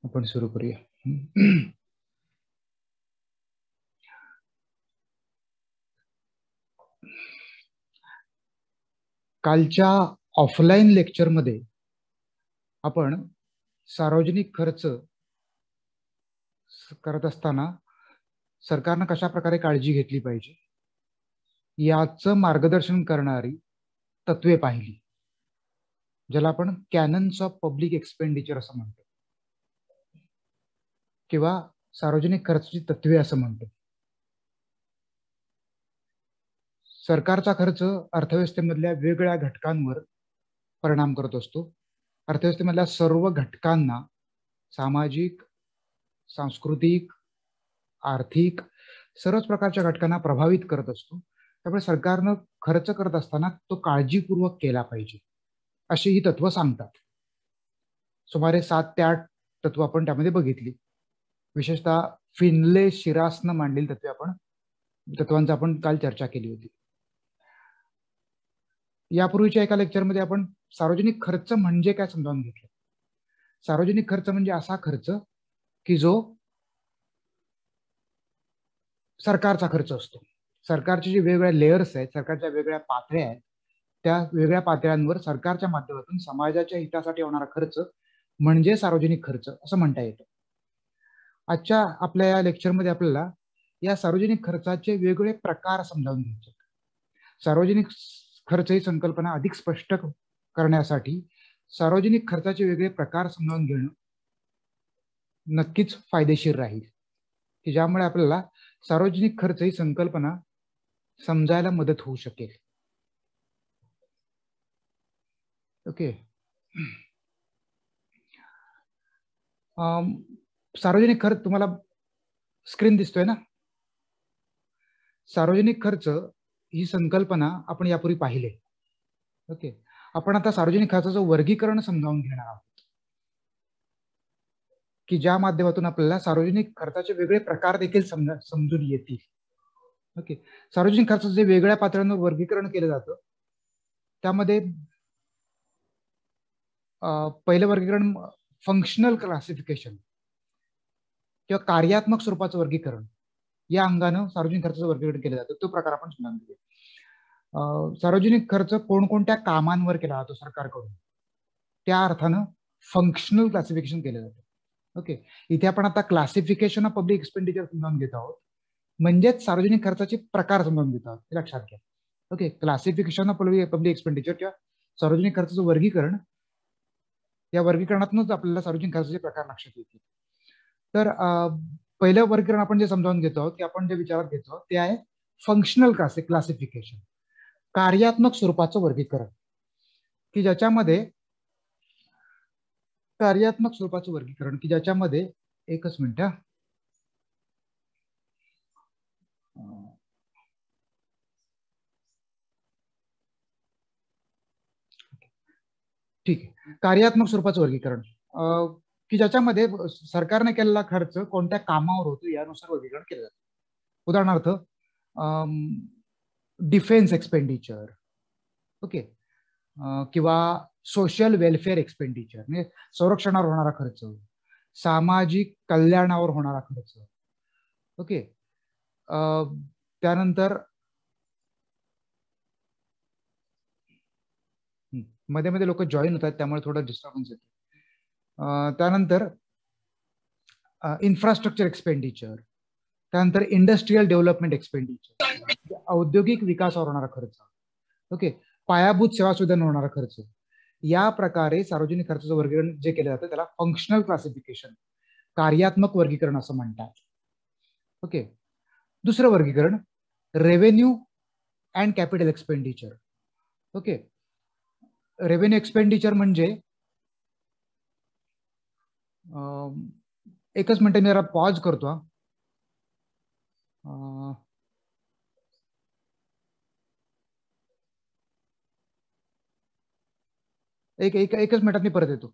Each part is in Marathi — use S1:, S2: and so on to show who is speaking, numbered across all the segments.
S1: आपण सुरू करूया. कालच्या ऑफलाईन लेक्चरमध्ये आपण सार्वजनिक खर्च करत असताना सरकारनं कशा प्रकारे काळजी घेतली पाहिजे याचं मार्गदर्शन करणारी तत्वे पाहिली, ज्याला आपण कॅनन्स ऑफ पब्लिक एक्सपेंडिचर असं म्हणतो किंवा सार्वजनिक खर्चाची तत्वे असं म्हणतो. सरकारचा खर्च अर्थव्यवस्थेमधल्या वेगवेगळ्या घटकांवर परिणाम करत असतो. अर्थव्यवस्थेमधल्या सर्व घटकांना, सामाजिक, सांस्कृतिक, आर्थिक सर्वच प्रकारच्या घटकांना प्रभावित करत असतो. त्यामुळे सरकारनं खर्च करत असताना तो काळजीपूर्वक केला पाहिजे अशी ही तत्व सांगतात. सुमारे 7 ते 8 तत्व आपण त्यामध्ये बघितली. विशेषतः फिनले शिरासनं मांडलेली तत्वांचा आपण काल चर्चा केली होती. यापूर्वीच्या एका लेक्चरमध्ये आपण सार्वजनिक खर्च म्हणजे काय समजावून घेतलं. सार्वजनिक खर्च म्हणजे असा खर्च की जो सरकारचा खर्च असतो. सरकारचे जे वेगवेगळ्या लेयर्स आहेत, सरकारच्या वेगवेगळ्या पातळ्या आहेत, त्या वेगळ्या पातळ्यांवर सरकारच्या माध्यमातून समाजाच्या हितासाठी होणारा खर्च म्हणजे सार्वजनिक खर्च असं म्हणता येतं. आजच्या आपल्या या लेक्चरमध्ये आपल्याला या सार्वजनिक खर्चाचे वेगवेगळे प्रकार समजावून घ्यायचे. सार्वजनिक खर्च ही संकल्पना अधिक स्पष्ट करण्यासाठी सार्वजनिक खर्चाचे वेगळे प्रकार समजावून घेणं नक्कीच फायदेशीर राहील, की ज्यामुळे आपल्याला सार्वजनिक खर्च ही संकल्पना समजायला मदत होऊ शकेल. ओके. सार्वजनिक खर्च तुम्हाला स्क्रीन दिसतोय ना? सार्वजनिक खर्च ही संकल्पना आपण यापूर्वी पाहिले. ओके. आपण आता सार्वजनिक खर्चाचं वर्गीकरण समजावून घेणार आहोत, की ज्या माध्यमातून आपल्याला सार्वजनिक खर्चाचे वेगळे प्रकार देखील समजून येतील. ओके. सार्वजनिक खर्चाचं जे वेगळ्या पातळ्यांवर वर्गीकरण केलं जातं त्यामध्ये पहिलं वर्गीकरण फंक्शनल क्लासिफिकेशन किंवा कार्यात्मक स्वरूपाचं वर्गीकरण या अंगानं सार्वजनिक खर्चाचं वर्गीकरण केलं जातं. तो प्रकार आपण समजावून घेऊया. सार्वजनिक खर्च कोणकोणत्या कामांवर केला जातो सरकारकडून, त्या अर्थानं फंक्शनल क्लासिफिकेशन केलं जातं. ओके. इथे आपण आता क्लासिफिकेशन ऑफ पब्लिक एक्सपेंडिचर समजावून घेत आहोत, म्हणजेच सार्वजनिक खर्चाचे प्रकार समजावून घेत आहोत, हे लक्षात घ्या. Okay. Classification of public expenditure किंवा सार्वजनिक खर्चाचं वर्गीकरण, या वर्गीकरणातूनच आपल्याला सार्वजनिक खर्चाचे प्रकार लक्षात येतील. तर पहिलं वर्गीकरण आपण जे समजावून घेतो आहोत, की आपण जे विचारात घेतो ते आहे फंक्शनल क्लासिफिकेशन, कार्यात्मक स्वरूपाचं वर्गीकरण, की ज्याच्यामध्ये एकच मिनिट. ठीक आहे. कार्यात्मक स्वरूपाचं वर्गीकरण, की ज्याच्यामध्ये सरकारने केलेला खर्च कोणत्या कामावर होतो यानुसार वर्गीकरण केलं जातं. उदाहरणार्थ डिफेन्स एक्सपेंडिचर, ओके, किंवा सोशल वेलफेअर एक्सपेंडिचर म्हणजे संरक्षणावर होणारा खर्च, सामाजिक कल्याणावर होणारा खर्च. ओके. त्यानंतर मध्ये मध्ये लोक जॉईन होतात त्यामुळे थोडं डिस्टर्बन्स येतो. त्यानंतर इन्फ्रास्ट्रक्चर एक्सपेंडिचर, त्यानंतर इंडस्ट्रियल डेव्हलपमेंट एक्सपेंडिचर, औद्योगिक विकासावर होणारा खर्च, ओके, पायाभूत सेवा सुविधांवर होणारा खर्च. या प्रकारे सार्वजनिक खर्चाचं वर्गीकरण जे केलं जातं त्याला फंक्शनल क्लासिफिकेशन, कार्यात्मक वर्गीकरण असं म्हणतात. ओके. दुसरं वर्गीकरण revenue and capital expenditure. Okay. Revenue expenditure म्हणजे एकच मिनिट मी जरा पॉज करतो. एकच मिनिटात मी परत येतो.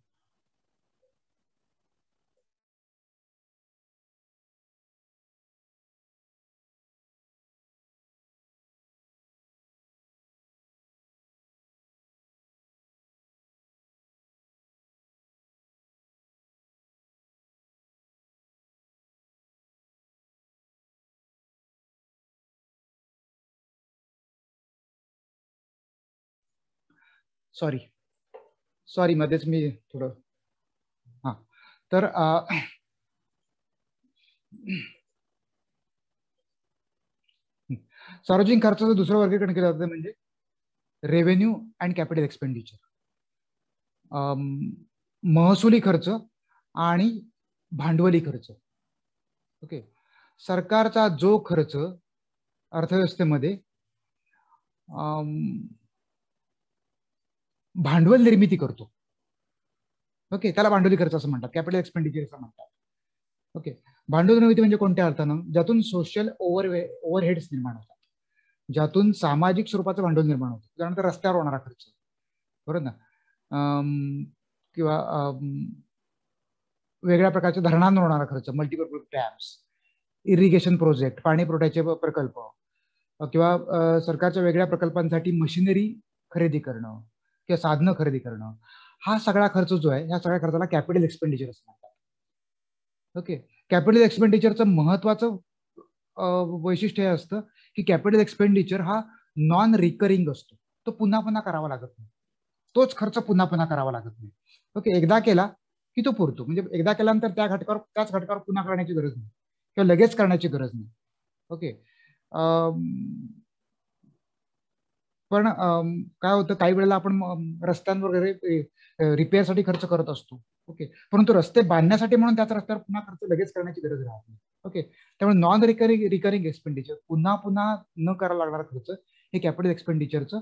S1: सॉरी सॉरी मध्येच मी थोडं हा तर सार्वजनिक खर्चाचं दुसरं वर्गीकरण केलं जातं म्हणजे रेव्हेन्यू अँड कॅपिटल एक्सपेंडिचर, महसुली खर्च आणि भांडवली खर्च. ओके, सरकारचा जो खर्च अर्थव्यवस्थेमध्ये भांडवल निर्मिती करतो, ओके, त्याला भांडवली खर्च असं म्हणतात, कॅपिटल एक्सपेंडिचर असं म्हणतात. ओके, भांडवल निर्मिती म्हणजे कोणत्या अर्थानं? ज्यातून सोशल ओव्हरहेड्स निर्माण होतात, ज्यातून सामाजिक स्वरूपाचं भांडवल निर्माण होतं. उदाहरणार्थ रस्त्यावर होणारा खर्च, बरोबर ना, किंवा वेगळ्या प्रकारच्या धरणांवर होणारा खर्च, मल्टीपर्पज डॅम्स, इरिगेशन प्रोजेक्ट, पाणी पुरवठ्याचे प्रकल्प, किंवा सरकारच्या वेगळ्या प्रकल्पांसाठी मशिनरी खरेदी करणं किंवा साधनं खरेदी करणं, हा सगळा खर्च जो आहे, ह्या सगळ्या खर्चाला कॅपिटल एक्सपेंडिचर असं म्हणतात. ओके, कॅपिटल एक्सपेंडिचरचं महत्वाचं वैशिष्ट्य हे असतं की कॅपिटल एक्सपेंडिचर हा नॉन रिकरिंग असतो, तो पुन्हा पुन्हा करावा लागत नाही, तोच खर्च पुन्हा पुन्हा करावा लागत नाही. ओके, एकदा केला की तो पुरतो, म्हणजे एकदा केल्यानंतर त्याच घटकावर पुन्हा करण्याची गरज नाही किंवा लगेच करण्याची गरज नाही. ओके, पण काय होतं, काही वेळेला आपण रस्त्यांवर वगैरे रिपेअरसाठी खर्च करत असतो. ओके, परंतु रस्ते बांधण्यासाठी म्हणून त्याच रस्त्यावर पुन्हा खर्च लगेच करण्याची गरज राहत नाही. ओके, त्यामुळे नॉन रिकरिंग एक्सपेंडिचर, पुन्हा पुन्हा न करायला लागणारा खर्च, हे कॅपिटल एक्सपेंडिचरचं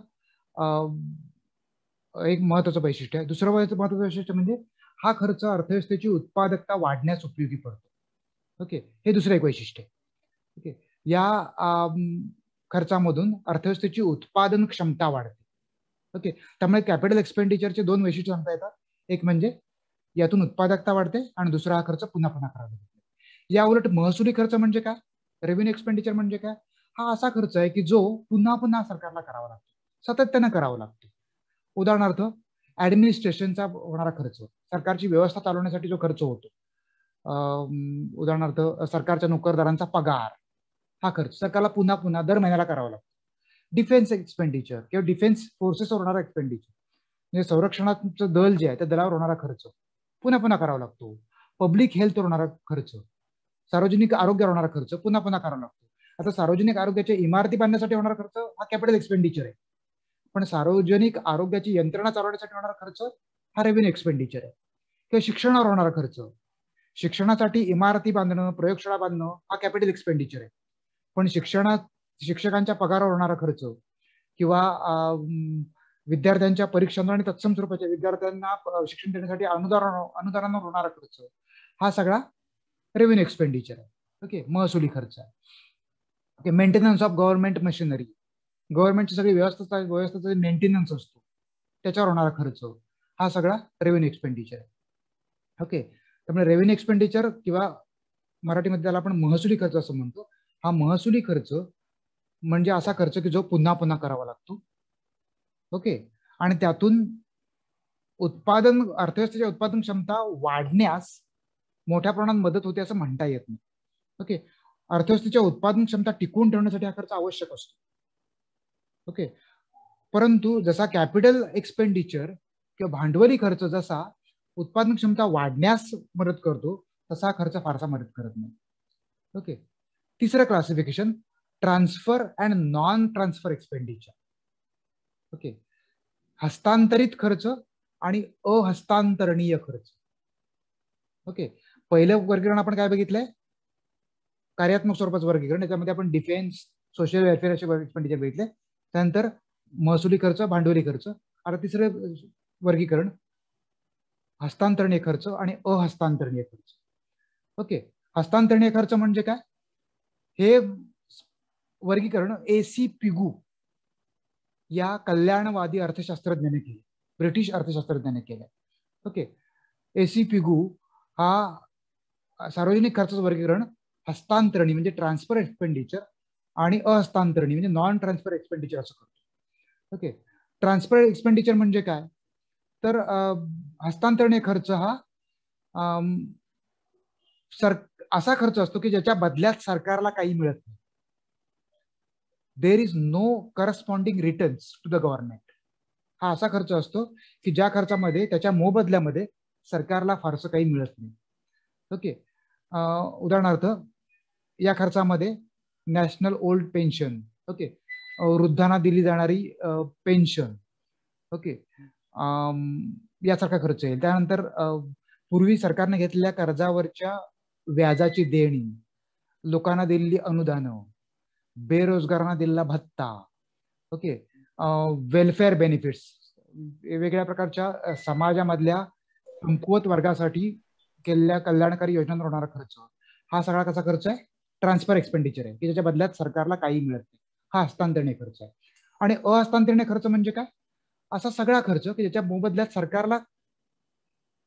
S1: एक महत्वाचं वैशिष्ट्य आहे. दुसरं महत्वाचं वैशिष्ट्य म्हणजे हा खर्च अर्थव्यवस्थेची उत्पादकता वाढण्यास उपयोगी पडतो. ओके, हे दुसरं एक वैशिष्ट्य आहे. ओके, या खर्चामधून अर्थव्यवस्थेची उत्पादन क्षमता वाढते. ओके, त्यामुळे कॅपिटल एक्सपेंडिचरचे दोन वैशिष्ट्य सांगता येतात. एक म्हणजे यातून उत्पादकता वाढते आणि दुसरा हा खर्च पुन्हा पुन्हा करावा लागतो. या उलट महसुली खर्च म्हणजे काय, रेव्हेन्यू एक्सपेंडिचर म्हणजे काय, हा असा खर्च आहे की जो पुन्हा पुन्हा सरकारला करावा लागतो, सातत्यानं करावा लागतो. उदाहरणार्थ ऍडमिनिस्ट्रेशनचा होणारा खर्च, सरकारची व्यवस्था चालवण्यासाठी जो खर्च होतो, उदाहरणार्थ सरकारच्या नोकरदारांचा पगार, हा खर्च सरकारला पुन्हा पुन्हा दर महिन्याला करावा लागतो. डिफेन्स एक्सपेंडिचर किंवा डिफेन्स फोर्सेसवर होणारा एक्सपेंडिचर, म्हणजे संरक्षणाचं दल जे आहे त्या दलावर होणारा खर्च पुन्हा पुन्हा करावा लागतो. पब्लिक हेल्थवर होणारा खर्च, सार्वजनिक आरोग्यावर होणारा खर्च पुन्हा पुन्हा करावा लागतो. आता सार्वजनिक आरोग्याच्या इमारती बांधण्यासाठी होणारा खर्च हा कॅपिटल एक्सपेंडिचर आहे, पण सार्वजनिक आरोग्याची यंत्रणा चालवण्यासाठी होणारा खर्च हा रेव्हेन्यू एक्सपेंडिचर आहे. किंवा शिक्षणावर होणारा खर्च, शिक्षणासाठी इमारती बांधणं, प्रयोगशाळा बांधणं हा कॅपिटल एक्सपेंडिचर आहे, पण शिक्षकांच्या पगारावर होणारा खर्च किंवा विद्यार्थ्यांच्या परीक्षांवर आणि तत्सम स्वरूपाच्या विद्यार्थ्यांना शिक्षण देण्यासाठी अनुदानावर होणारा खर्च, हा सगळा रेव्हेन्यू एक्सपेंडिचर आहे. ओके, महसुली खर्च आहे. Okay, maintenance of government machinery, गव्हर्नमेंटची सगळी व्यवस्थेचा मेंटेनन्स असतो त्याच्यावर होणारा खर्च, हा सगळा रेव्हेन्यू एक्सपेंडिचर आहे. ओके, त्यामुळे रेव्हेन्यू एक्सपेंडिचर किंवा मराठीमध्ये त्याला आपण महसुली खर्च असं म्हणतो, हा महसुली खर्च म्हणजे असा खर्च की जो पुन्हा पुन्हा करावा लागतो. ओके, आणि त्यातून अर्थव्यवस्थेची उत्पादन क्षमता वाढण्यास मोठ्या प्रमाणात मदत होते असं म्हणता येत नाही. ओके, अर्थव्यवस्थेच्या उत्पादन क्षमता टिकवून ठेवण्यासाठी हा खर्च आवश्यक असतो. ओके, परंतु जसा कॅपिटल एक्सपेंडिचर किंवा भांडवली खर्च जसा उत्पादन क्षमता वाढण्यास मदत करतो, तसा खर्च फारसा मदत करत नाही. ओके, तिसरं classification, transfer and non transfer expenditure. Okay, हस्तांतरित खर्च आणि अहस्तांतरणीय खर्च. ओके, पहिलं वर्गीकरण आपण काय बघितलंय, कार्यात्मक स्वरूपाचं वर्गीकरण, याच्यामध्ये आपण डिफेन्स, सोशल वेलफेअर असे एक्सपेंडिचर बघितले. त्यानंतर महसुली खर्च, भांडवली खर्च. आता तिसरं वर्गीकरण हस्तांतरणीय खर्च आणि अहस्तांतरणीय खर्च. ओके, हस्तांतरणीय खर्च म्हणजे काय, हे वर्गीकरण AC पिगू या कल्याणवादी अर्थशास्त्रज्ञाने केले, ब्रिटिश अर्थशास्त्रज्ञाने केले. ओके, AC पिगू हा सार्वजनिक खर्चाचं वर्गीकरण हस्तांतरणी म्हणजे ट्रान्सफर एक्सपेंडिचर आणि अहस्तांतरणी म्हणजे नॉन ट्रान्सफर एक्सपेंडिचर असं करतो. ओके, ट्रान्सफर एक्सपेंडिचर म्हणजे काय, तर हस्तांतरणीय खर्च हा असा खर्च असतो की ज्याच्या बदल्यात सरकारला काही मिळत नाही. There is no corresponding returns to the government. हा असा खर्च असतो की ज्या खर्चामध्ये त्याच्या मोबदल्यामध्ये सरकारला फारसं काही मिळत नाही. ओके. उदाहरणार्थ या खर्चामध्ये नॅशनल ओल्ड पेन्शन, ओके, वृद्धांना दिली जाणारी पेन्शन, ओके, यासारखा खर्च येईल. त्यानंतर पूर्वी सरकारने घेतलेल्या कर्जावरच्या व्याजाची देणी, लोकांना दिलेली अनुदानं, बेरोजगारांना दिलेला भत्ता, ओके, वेलफेअर बेनिफिट्स, वेगवेगळ्या प्रकारच्या समाजामधल्या कमकुवत वर्गासाठी केलेल्या कल्याणकारी योजनांवर होणारा खर्च, हा सगळा कसा खर्च आहे? ट्रान्सफर एक्सपेंडिचर आहे, की ज्याच्या बदल्यात सरकारला काही मिळत नाही. हा हस्तांतरणीय खर्च आहे. आणि अहस्तांतरणीय खर्च म्हणजे काय? असा सगळा खर्च की ज्याच्या मोबदल्यात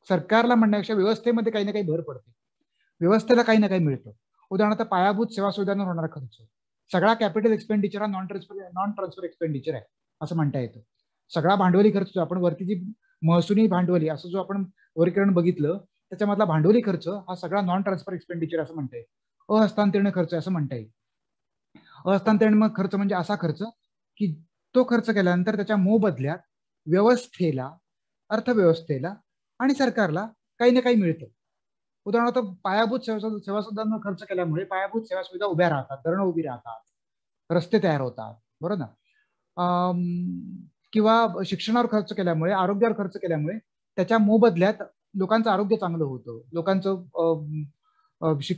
S1: सरकारला म्हणण्यापेक्षा व्यवस्थेमध्ये काही ना काही भर पडते, व्यवस्थेला काही ना काही मिळतं. उदाहरणार्थ पायाभूत सेवा सुविधांवर होणारा खर्च, सगळा कॅपिटल एक्सपेंडिचर हा नॉन ट्रान्सफर एक्सपेंडिचर आहे असं म्हणता येतं. सगळा भांडवली खर्च जो आपण वरती जी महसुली भांडवली असं जो आपण वर्गीकरण बघितलं, त्याच्यामधला भांडवली खर्च हा सगळा नॉन ट्रान्सफर एक्सपेंडिचर असं म्हणता येईल. अहस्तांतरणीय खर्च असं म्हणता येईल. अहस्तांतरणीय खर्च म्हणजे असा खर्च की तो खर्च केल्यानंतर त्याच्या मोबदल्यात व्यवस्थेला, अर्थव्यवस्थेला आणि सरकारला काही ना काही मिळतं. उदाहरणार्थ पायाभूत सेवा सुविधांवर खर्च केल्यामुळे पायाभूत सेवा सुविधा उभ्या राहतात, धरणं उभी राहतात, रस्ते तयार होतात, बरोबर ना. किंवा शिक्षणावर खर्च केल्यामुळे, आरोग्यावर खर्च केल्यामुळे त्याच्या मोबदल्यात लोकांचं आरोग्य चांगलं होतं,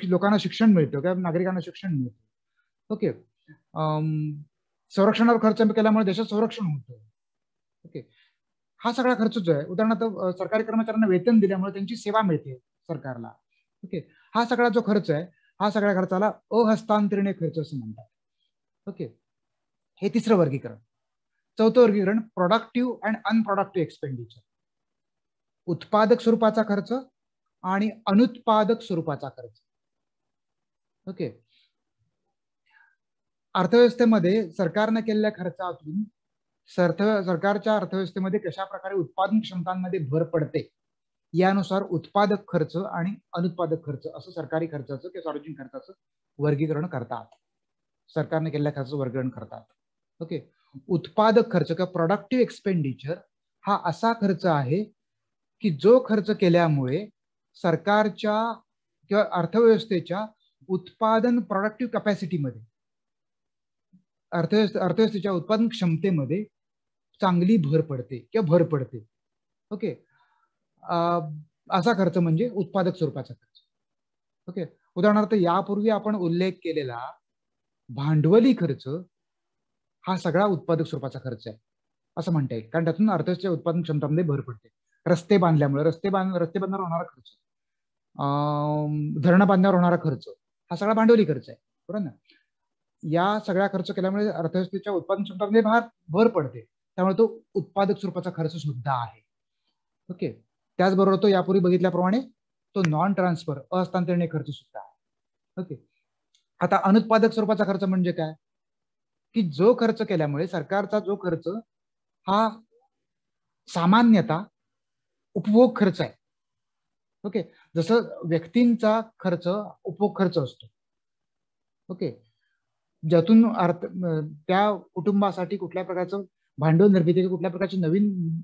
S1: लोकांना शिक्षण मिळतं किंवा नागरिकांना शिक्षण मिळतं. ओके. संरक्षणावर खर्च केल्यामुळे देशाचं संरक्षण होतं. ओके. हा सगळा खर्च जो आहे, उदाहरणार्थ सरकारी कर्मचाऱ्यांना वेतन दिल्यामुळे त्यांची सेवा मिळते सरकारला. ओके. हा सगळा जो खर्च आहे, हा सगळ्या खर्चाला अहस्तांतरणीय खर्च असं म्हणतात. ओके. हे तिसरं वर्गीकरण. चौथं वर्गीकरण प्रोडक्टिव्ह अँड अनप्रोडक्टिव्ह एक्सपेंडिचर. उत्पादक स्वरूपाचा खर्च आणि अनुत्पादक स्वरूपाचा खर्च. ओके. अर्थव्यवस्थेमध्ये सरकारने केलेल्या खर्चातून सरकारच्या अर्थव्यवस्थेमध्ये कशा प्रकारे उत्पादन क्षमतांमध्ये भर पडते यानुसार उत्पादक खर्च आणि अनुत्पादक खर्च असं सरकारी खर्चाचं किंवा सार्वजनिक खर्चाचं वर्गीकरण करतात. सरकारने केलेल्या खर्चाचं वर्गीकरण करतात. ओके. उत्पादक खर्च किंवा प्रोडक्टिव्ह एक्सपेंडिचर हा असा खर्च आहे की जो खर्च केल्यामुळे सरकारच्या किंवा अर्थव्यवस्थेच्या उत्पादन प्रोडक्टिव्ह कॅपॅसिटीमध्ये, अर्थव्यवस्थेच्या उत्पादन क्षमतेमध्ये चांगली भर पडते किंवा भर पडते. ओके. असा खर्च म्हणजे उत्पादक स्वरूपाचा खर्च. ओके. उदाहरणार्थ यापूर्वी आपण उल्लेख केलेला भांडवली खर्च हा सगळा उत्पादक स्वरूपाचा खर्च आहे असं म्हणता येईल, कारण त्यातून अर्थव्यवस्थेच्या उत्पादन क्षमतामध्ये भर पडते. रस्ते बांधल्यामुळे, रस्ते बांधण्यावर होणारा खर्च, धरणं बांधण्यावर होणारा खर्च हा सगळा भांडवली खर्च आहे, बरोबर ना. या सगळ्या खर्च केल्यामुळे अर्थव्यवस्थेच्या उत्पादन क्षमतामध्ये भर पडते, त्यामुळे तो उत्पादक स्वरूपाचा खर्च सुद्धा आहे. ओके. त्याचबरोबर तो यापूर्वी बघितल्याप्रमाणे तो नॉन ट्रान्सफर अहस्तांतरणीय खर्च सुद्धा आहे. ओके. आता अनुत्पादक स्वरूपाचा खर्च म्हणजे काय? की जो खर्च केल्यामुळे सरकारचा जो खर्च हा सामान्यतः उपभोग खर्च आहे. ओके. जसं व्यक्तींचा खर्च उपभोग खर्च असतो. ओके. ज्यातून त्या कुटुंबासाठी कुठल्या प्रकारचं भांडवल निर्मिती, कुठल्या प्रकारची नवीन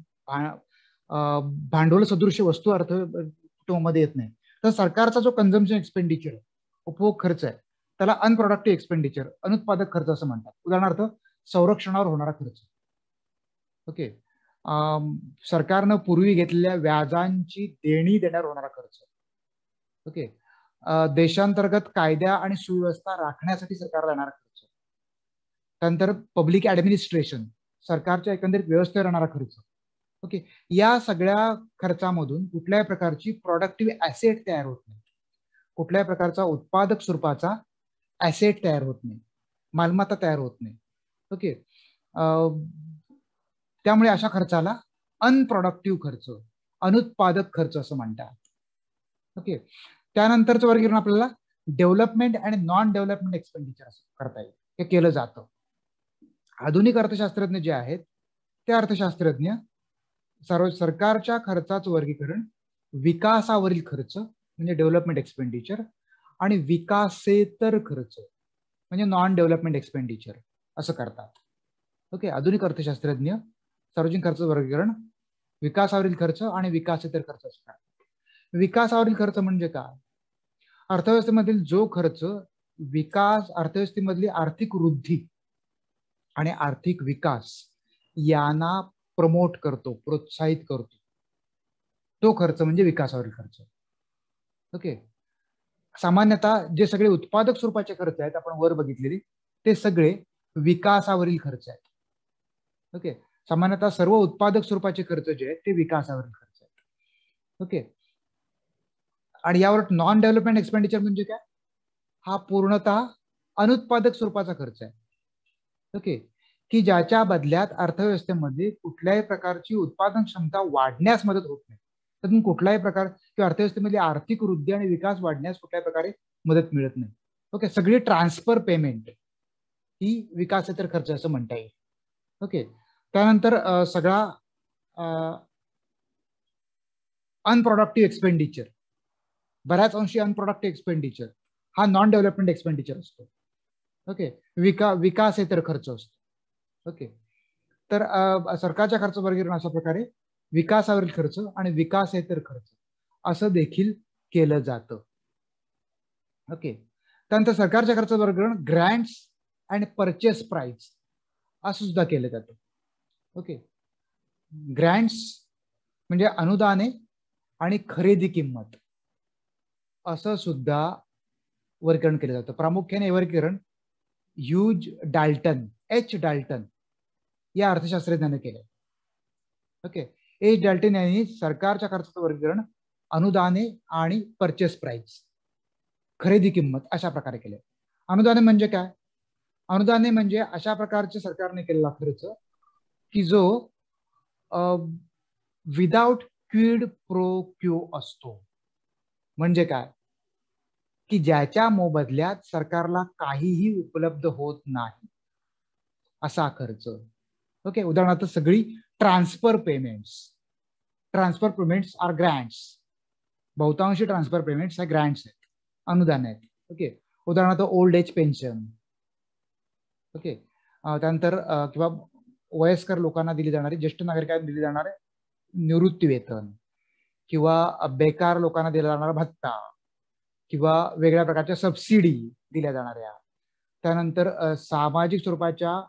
S1: भांडवल सदृश्य वस्तू कुटुंबामध्ये येत नाही. तर सरकारचा जो कन्झम्पशन एक्सपेंडिचर आहे, उपभोग खर्च आहे, त्याला अनप्रोडक्टिव्ह एक्सपेंडिचर, अनुत्पादक खर्च असं म्हणतात. उदाहरणार्थ संरक्षणावर होणारा खर्च. ओके. सरकारनं पूर्वी घेतलेल्या व्याजांची देणी देण्यावर होणारा खर्च. ओके. देशांतर्गत कायदा आणि सुव्यवस्था राखण्यासाठी सरकारला येणारा खर्च. त्यानंतर पब्लिक ऍडमिनिस्ट्रेशन, सरकारच्या एकंदरीत व्यवस्थेवर येणारा खर्च. ओके. या सगळ्या खर्चामधून कुठल्याही प्रकारची प्रोडक्टिव्ह ऍसेट तयार होत नाही, कुठल्याही प्रकारचा उत्पादक स्वरूपाचा ऍसेट तयार होत नाही, मालमत्ता तयार होत नाही. ओके. त्यामुळे अशा खर्चाला अनप्रोडक्टिव्ह खर्च, अनुत्पादक खर्च असं म्हणतात. ओके. त्यानंतरचं वर्गीकरण आपल्याला डेव्हलपमेंट आणि नॉन डेव्हलपमेंट एक्सपेंडिचर असं करता येईल, हे केलं जातं. आधुनिक अर्थशास्त्रज्ञ जे आहेत ते अर्थशास्त्रज्ञ सरकारच्या खर्चाचं वर्गीकरण विकासावरील खर्च म्हणजे डेव्हलपमेंट एक्सपेंडिचर आणि विकासेतर खर्च म्हणजे नॉन डेव्हलपमेंट एक्सपेंडिचर असं करतात. ओके. आधुनिक अर्थशास्त्रज्ञ सार्वजनिक खर्चाचं वर्गीकरण विकासावरील खर्च आणि विकासेतर खर्च असणार. विकासावरील खर्च म्हणजे काय? अर्थव्यवस्थेमधील जो खर्च विकास, अर्थव्यवस्थेमधली आर्थिक वृद्धी आणि आर्थिक विकास यांना प्रमोट करतो, प्रोत्साहित करतो, तो खर्च म्हणजे विकासावरील खर्च. ओके. सामान्यतः जे सगळे उत्पादक स्वरूपाचे खर्च आहेत आपण वर बघितलेले ते सगळे विकासावरील खर्च आहेत. ओके. सामान्यतः सर्व उत्पादक स्वरूपाचे खर्च जे आहेत ते विकासावरील खर्च आहेत. ओके. आणि यावर नॉन डेव्हलपमेंट एक्सपेंडिचर म्हणजे काय? हा पूर्णतः अनुत्पादक स्वरूपाचा खर्च आहे. ओके. की ज्याच्या बदल्यात अर्थव्यवस्थेमध्ये कुठल्याही प्रकारची उत्पादन क्षमता वाढण्यास मदत होत नाही. तर कुठलाही प्रकार किंवा अर्थव्यवस्थेमधली आर्थिक वृद्धी आणि विकास वाढण्यास कुठल्याही प्रकारे मदत मिळत नाही. ओके. सगळी ट्रान्सफर पेमेंट ही विकासेतर खर्च असं म्हणता येईल. ओके. त्यानंतर सगळा अनप्रोडक्टिव्ह एक्सपेंडिचर, बऱ्याच अंशी अनप्रोडक्टिव्ह एक्सपेंडिचर हा नॉन डेव्हलपमेंट एक्सपेंडिचर असतो. ओके. विकासेतर खर्च असतो. ओके. तर सरकारच्या खर्च वर्गीकरण अशा प्रकारे विकासावरील खर्च आणि विकासेतर खर्च असं देखील केलं जातं. ओके. त्यानंतर सरकारच्या खर्च वर्गीकरण ग्रँट्स आणि परचेस प्राइस असं सुद्धा केलं जातं. ओके. ग्रँट्स म्हणजे अनुदाने आणि खरेदी किंमत असं सुद्धा वर्गीकरण केलं जातं. प्रामुख्याने हे वर्गीकरण एच डाल्टन या अर्थशास्त्रज्ञाने केले. ओके. एच डाल्टन यांनी सरकारच्या खर्चाचं वर्गीकरण अनुदाने आणि परचेस प्राइस, खरेदी किंमत अशा प्रकारे केले. अनुदाने म्हणजे काय? अनुदाने म्हणजे अशा प्रकारचे सरकारने केलेला खर्च की जो विदाउट क्विड प्रो क्यू असतो. म्हणजे काय? की ज्याच्या मोबदल्यात सरकारला काहीही उपलब्ध होत नाही असा खर्च. ओके. उदाहरणार्थ सगळी ट्रान्सफर पेमेंट्स आर ग्रँट्स. बहुतांशी ट्रान्सफर पेमेंट्स हे ग्रँट्स आहेत, अनुदान आहेत. ओके. उदाहरणार्थ ओल्ड एज पेन्शन. ओके. त्यानंतर किंवा वयस्कर लोकांना दिली जाणारी, ज्येष्ठ नागरिकांना दिली जाणारे निवृत्ती वेतन, किंवा बेकार लोकांना दिला जाणारा भत्ता, किंवा वेगळ्या प्रकारच्या सबसिडी दिल्या जाणाऱ्या, त्यानंतर सामाजिक स्वरूपाच्या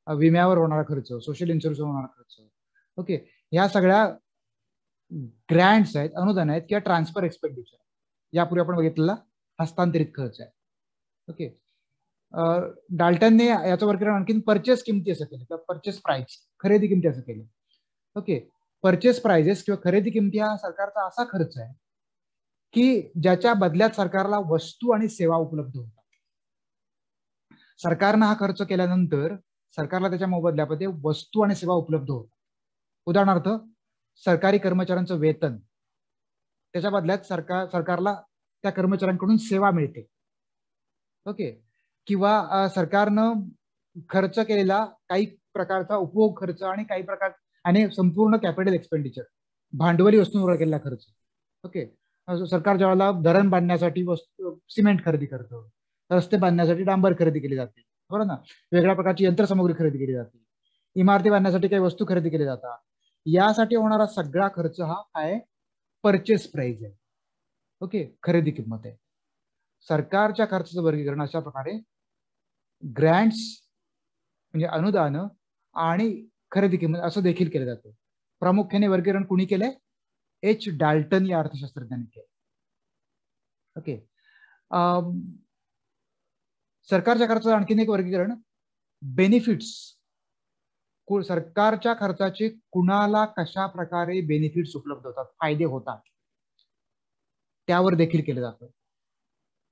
S1: विम्यावर होणारा खर्च, सोशल इन्शुरन्सवर होणारा खर्च. ओके. ह्या सगळ्या ग्रँट्स आहेत, अनुदान आहेत किंवा ट्रान्सफर एक्सपेंडिचर. यापूर्वी आपण बघितलेला हस्तांतरित खर्च आहे. ओके. डाल्टनने याचं वर्गीकरण आणखी परचेस किमती असं केलं, किंवा परचेस प्राइस, खरेदी किमती असं केलं. ओके. परचेस प्राइजेस किंवा खरेदी किमती हा सरकारचा असा खर्च आहे की ज्याच्या बदल्यात सरकारला वस्तू आणि सेवा उपलब्ध होतात. सरकारनं हा खर्च केल्यानंतर सरकारला त्याच्या मोबदल्यामध्ये वस्तू आणि सेवा उपलब्ध होतात. उदाहरणार्थ सरकारी कर्मचाऱ्यांचं वेतन, त्याच्या बदल्यात सरकारला त्या कर्मचाऱ्यांकडून सेवा मिळते. ओके. किंवा सरकारनं खर्च केलेला काही प्रकारचा उपभोग खर्च आणि काही प्रकार आणि संपूर्ण कॅपिटल एक्सपेंडिचर, भांडवली वस्तूंवर केलेला खर्च. ओके. सरकार ज्यावेळेला धरण बांधण्यासाठी सिमेंट खरेदी करतं, रस्ते बांधण्यासाठी डांबर खरेदी केली जाते, बरोबर ना, वेगळ्या प्रकारची यंत्रसामुग्री खरेदी केली जाते, इमारती बांधण्यासाठी काही वस्तू खरेदी केली जातात, यासाठी होणारा सगळा खर्च हा काय? परचेस प्राइस आहे. ओके. खरेदी किंमत आहे. सरकारच्या खर्चाचं वर्गीकरण अशा प्रकारे ग्रँट्स म्हणजे अनुदान आणि खरेदी किंमत असं देखील केलं जातं. प्रामुख्याने वर्गीकरण कुणी केलंय? एच डाल्टन या अर्थशास्त्रज्ञांनी केलं. ओके. सरकारच्या खर्चाचं आणखीन एक वर्गीकरण बेनिफिट्स, सरकारच्या खर्चाचे कुणाला कशा प्रकारे बेनिफिट्स उपलब्ध होतात, फायदे होतात, त्यावर देखील केलं जातं.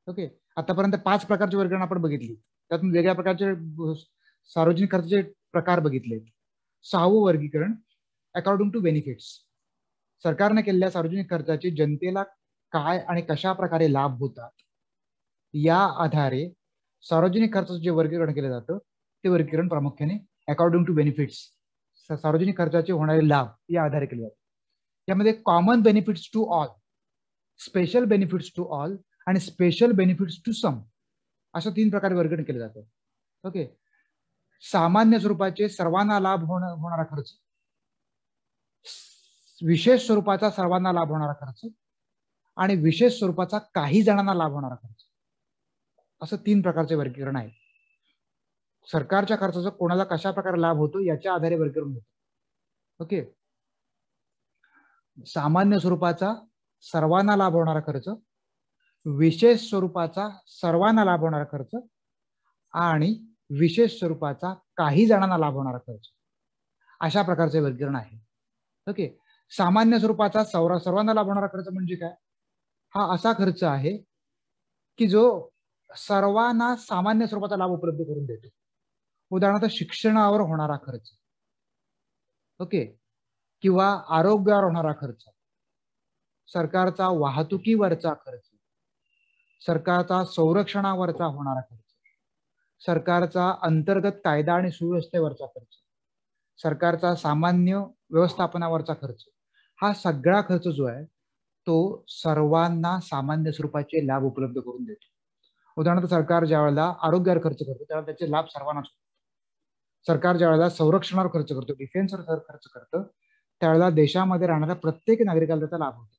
S1: ओके. आतापर्यंत 5 प्रकारचे वर्गीकरण आपण बघितली, त्यातून वेगळ्या प्रकारचे सार्वजनिक खर्चाचे प्रकार बघितले. 6वं वर्गीकरण अकॉर्डिंग टू बेनिफिट्स, सरकारने केलेल्या सार्वजनिक खर्चाचे जनतेला काय आणि कशा प्रकारे लाभ होतात या आधारे सार्वजनिक खर्चाचं जे वर्गीकरण केलं जातं ते वर्गीकरण प्रामुख्याने अकॉर्डिंग टू बेनिफिट्स, सार्वजनिक खर्चाचे होणारे लाभ या आधारे केले जातात. यामध्ये common benefits to all, special benefits to all आणि स्पेशल बेनिफिट्स टू सम अशा 3 प्रकारे वर्गीकरण केलं जातं. ओके. सामान्य स्वरूपाचे सर्वांना लाभ होणारा खर्च, विशेष स्वरूपाचा सर्वांना लाभ होणारा खर्च आणि विशेष स्वरूपाचा काही जणांना लाभ होणारा खर्च, असं 3 प्रकारचे वर्गीकरण आहे. सरकारच्या खर्चाचा कोणाला कशा प्रकारे लाभ होतो याच्या आधारे वर्गीकरण होतं. ओके. सामान्य स्वरूपाचा सर्वांना लाभ होणारा खर्च, विशेष स्वरूपाचा सर्वांना लाभ होणारा खर्च आणि विशेष स्वरूपाचा काही जणांना लाभ होणारा खर्च, अशा प्रकारचे वर्गीकरण आहे. ओके. सामान्य स्वरूपाचा सर्वांना लाभ होणारा खर्च म्हणजे काय? हा असा खर्च आहे की जो सर्वांना सामान्य स्वरूपाचा लाभ उपलब्ध करून देतो. उदाहरणार्थ शिक्षणावर होणारा खर्च, ओके, किंवा आरोग्यावर होणारा खर्च, सरकारचा वाहतुकीवरचा खर्च, सरकारचा संरक्षणावरचा होणारा खर्च, सरकारचा अंतर्गत कायदा आणि सुव्यवस्थेवरचा खर्च, सरकारचा सामान्य व्यवस्थापनावरचा खर्च, हा सगळा खर्च जो आहे तो सर्वांना सामान्य स्वरूपाचे लाभ उपलब्ध करून देतो. उदाहरणार्थ सरकार ज्या वेळेला आरोग्यावर खर्च करतो त्यावेळेला त्याचे लाभ सर्वांनाच होतो. सरकार ज्या वेळेला संरक्षणावर खर्च करतो, डिफेन्सवर खर्च करतं, त्यावेळेला देशामध्ये राहणाऱ्या प्रत्येक नागरिकाला त्याचा लाभ होतो.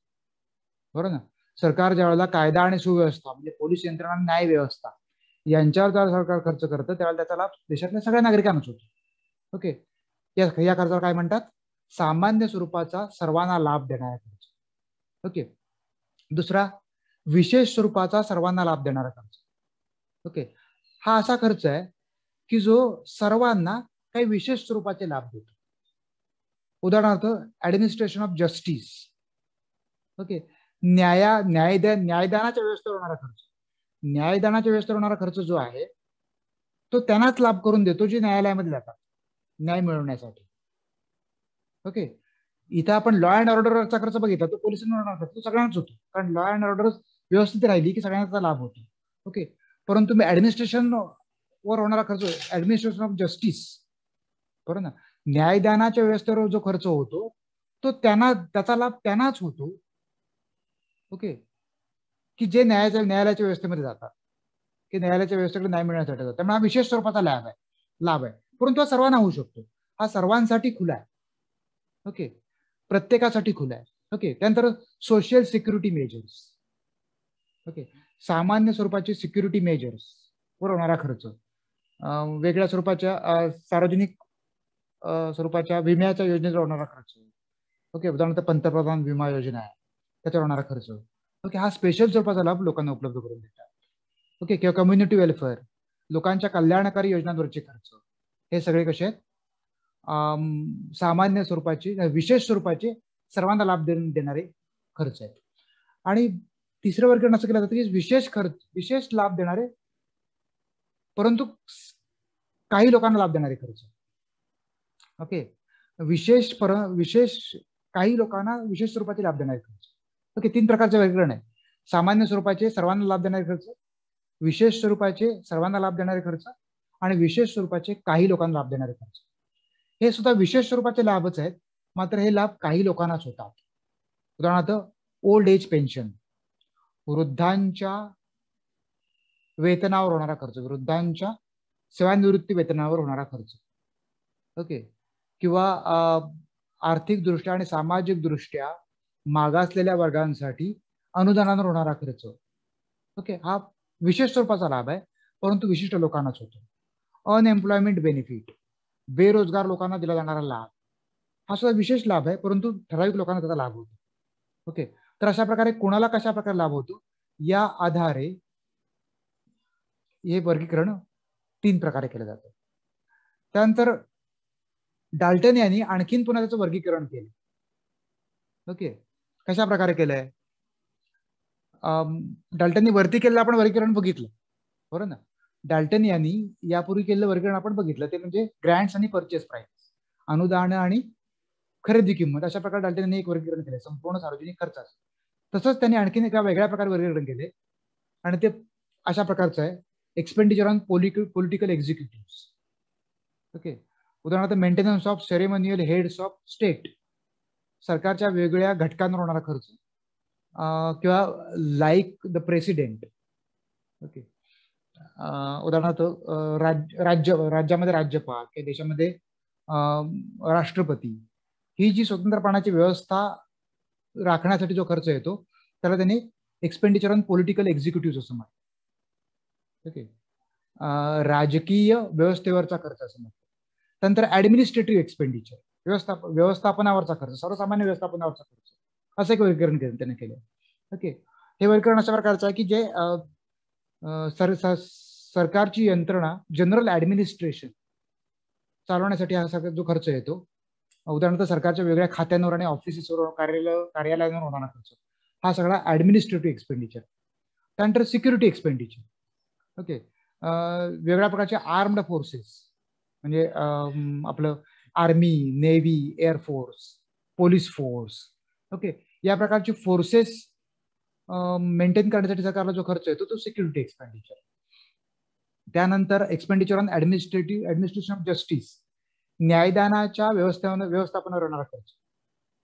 S1: बरोबर ना? सरकार ज्या वेळेला कायदा आणि सुव्यवस्था म्हणजे पोलीस यंत्रणा, न्याय व्यवस्था यांच्यावर जेव्हा सरकार खर्च करतं त्यावेळेला त्याचा लाभ देशातल्या सगळ्या नागरिकांनाच होतो. ओके. या खर्चाला काय म्हणतात? सामान्य स्वरूपाचा सर्वांना लाभ देणारा खर्च. ओके. दुसरा, विशेष स्वरूपाचा सर्वांना लाभ देणारा खर्च. ओके. हा असा खर्च आहे की जो सर्वांना काही विशेष स्वरूपाचे लाभ देतो. उदाहरणार्थ ऍडमिनिस्ट्रेशन ऑफ जस्टिस, ओके, न्यायदानाच्या व्यवस्थेवर होणारा खर्च. न्यायदानाच्या व्यवस्थेवर होणारा खर्च जो आहे तो त्यांनाच लाभ करून देतो जे न्यायालयामध्ये जातात न्याय मिळवण्यासाठी. ओके. इथं आपण लॉ अँड ऑर्डरचा खर्च बघितला, तो पोलिसांवर होणार खर्च तो सगळ्यांनाच होतो, कारण लॉ अँड ऑर्डर व्यवस्थित राहिली की सगळ्यांचा लाभ होतो. ओके. परंतु मी ऍडमिनिस्ट्रेशन वर होणारा खर्च, ऍडमिनिस्ट्रेशन ऑफ जस्टिस, बरोबर ना, न्यायदानाच्या व्यवस्थेवर जो खर्च होतो तो त्याचा लाभ त्यांनाच होतो. ओके. की जे न्यायालयाच्या व्यवस्थेमध्ये जातात, की न्यायालयाच्या व्यवस्थेकडे न्याय मिळण्यासाठी जातात. त्यामुळे हा विशेष स्वरूपाचा लाभ आहे, परंतु हा सर्वांना होऊ शकतो. हा सर्वांसाठी खुला आहे. ओके. प्रत्येकासाठी खुला आहे. ओके. त्यानंतर सोशल सिक्युरिटी मेजर्स, ओके, सामान्य स्वरूपाचे सिक्युरिटी मेजर्स वर होणारा खर्च, वेगळ्या स्वरूपाच्या सार्वजनिक स्वरूपाच्या विम्याच्या योजनेवर होणारा खर्च, ओके, उदाहरणार्थ पंतप्रधान विमा योजना आहे त्याच्यावर होणारा खर्च, ओके, हा स्पेशल स्वरूपाचा लाभ लोकांना उपलब्ध करून देतात. ओके. किंवा कम्युनिटी वेलफेअर, लोकांच्या कल्याणकारी योजनांवरचे खर्च, हे सगळे कसे आहेत? सामान्य स्वरूपाचे, विशेष स्वरूपाचे, सर्वांना लाभ देणारे खर्च आहेत. आणि तिसरं वर्गीकरण असं केलं जातं की विशेष लाभ देणारे परंतु काही लोकांना लाभ देणारे खर्च. ओके. विशेष काही लोकांना विशेष स्वरूपाचे लाभ देणारे खर्च. ओके. 3 प्रकारचे वर्गीकरण आहे. सामान्य स्वरूपाचे सर्वांना लाभ देणारे खर्च, विशेष स्वरूपाचे सर्वांना लाभ देणारे खर्च आणि विशेष स्वरूपाचे काही लोकांना लाभ देणारे खर्च. हे सुद्धा विशेष स्वरूपाचे लाभच आहेत, मात्र हे लाभ काही लोकांनाच होतात. उदाहरणार्थ ओल्ड एज पेन्शन, वृद्धांच्या वेतनावर होणारा खर्च, वृद्धांच्या सेवानिवृत्ती वेतनावर होणारा खर्च. ओके. किंवा आर्थिक दृष्ट्या आणि सामाजिक दृष्ट्या मागासलेल्या वर्गांसाठी अनुदानावर होणारा खर्च. ओके. हा विशेष स्वरूपाचा लाभ आहे, परंतु विशिष्ट लोकांनाच होतो. अनएम्प्लॉयमेंट बेनिफिट, बेरोजगार लोकांना दिला जाणारा लाभ, हा सुद्धा विशेष लाभ आहे, परंतु ठराविक लोकांना त्याचा लाभ होतो. ओके. तर अशा प्रकारे कोणाला कशा प्रकारे लाभ होतो या आधारे हे वर्गीकरण 3 प्रकारे केलं जातं. त्यानंतर डाल्टन यांनी आणखीन पुन्हा त्याचं वर्गीकरण केलं. ओके. कशा प्रकारे केलंय? डाल्टननी वरती केलेलं आपण वर्गीकरण बघितलं, बरोबर ना. डाल्टन यांनी यापूर्वी केलेलं वर्गीकरण आपण बघितलं, ते म्हणजे ग्रँट्स आणि परचेस प्राइस, अनुदान आणि खरेदी किंमत, अशा प्रकारे डाल्टन यांनी एक वर्गीकरण केलं संपूर्ण सार्वजनिक खर्चाचं. तसंच त्यांनी आणखीन एका वेगळ्या प्रकारे वर्गीकरण केले आणि ते अशा प्रकारचं आहे, expenditure on political executive. Okay. उदाहरणार्थ maintenance of ceremonial heads of state, सरकारच्या वेगवेगळ्या घटकांवर होणारा खर्च, किंवा लाईक द प्रेसिडेंट. ओके. उदाहरणार्थ राज्यामध्ये राज्यपाल किंवा देशामध्ये राष्ट्रपती ही जी स्वतंत्रपणाची व्यवस्था राखण्यासाठी जो खर्च येतो त्याला त्यांनी एक्सपेंडिचर ऑन पॉलिटिकल एक्झिक्युटिव्ह असं म्हणतात. ओके, राजकीय व्यवस्थेवरचा खर्च असं म्हणतात. त्यानंतर ऍडमिनिस्ट्रेटिव्ह एक्सपेंडिचर, व्यवस्थापनावरचा खर्च, सर्वसामान्य व्यवस्थापनावरचा खर्च, असं एक वर्गीकरण त्याने केलं. ओके, हे वर्गीकरण अशा प्रकारचं आहे की जे सरकारची यंत्रणा, जनरल ऍडमिनिस्ट्रेशन चालवण्यासाठी हा सगळा जो खर्च येतो, उदाहरणार्थ सरकारच्या वेगळ्या खात्यांवर आणि ऑफिसेसवर, कार्यालयांवर होणारा खर्च, हा सगळा ऍडमिनिस्ट्रेटिव्ह एक्सपेंडिचर. त्यानंतर सिक्युरिटी एक्सपेंडिचर. ओके, वेगळ्या प्रकारचे आर्म्ड फोर्सेस म्हणजे आपलं army, navy, air force, police force, okay, या प्रकारचे फोर्सेस मेंटेन करण्यासाठी सरकारला जो खर्च येतो तो सिक्युरिटी एक्सपेंडिचर. त्यानंतर expenditure on administration of justice, न्यायदानाच्या व्यवस्थापनावर होणारा खर्च.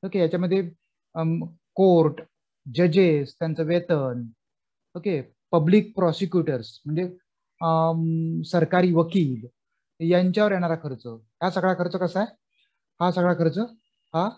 S1: ओके, याच्यामध्ये कोर्ट, जजेस, त्यांचं वेतन, ओके, पब्लिक प्रॉसिक्युटर्स म्हणजे सरकारी वकील यांच्यावर येणारा खर्च, हा सगळा खर्च कसा आहे, हा सगळा खर्च हा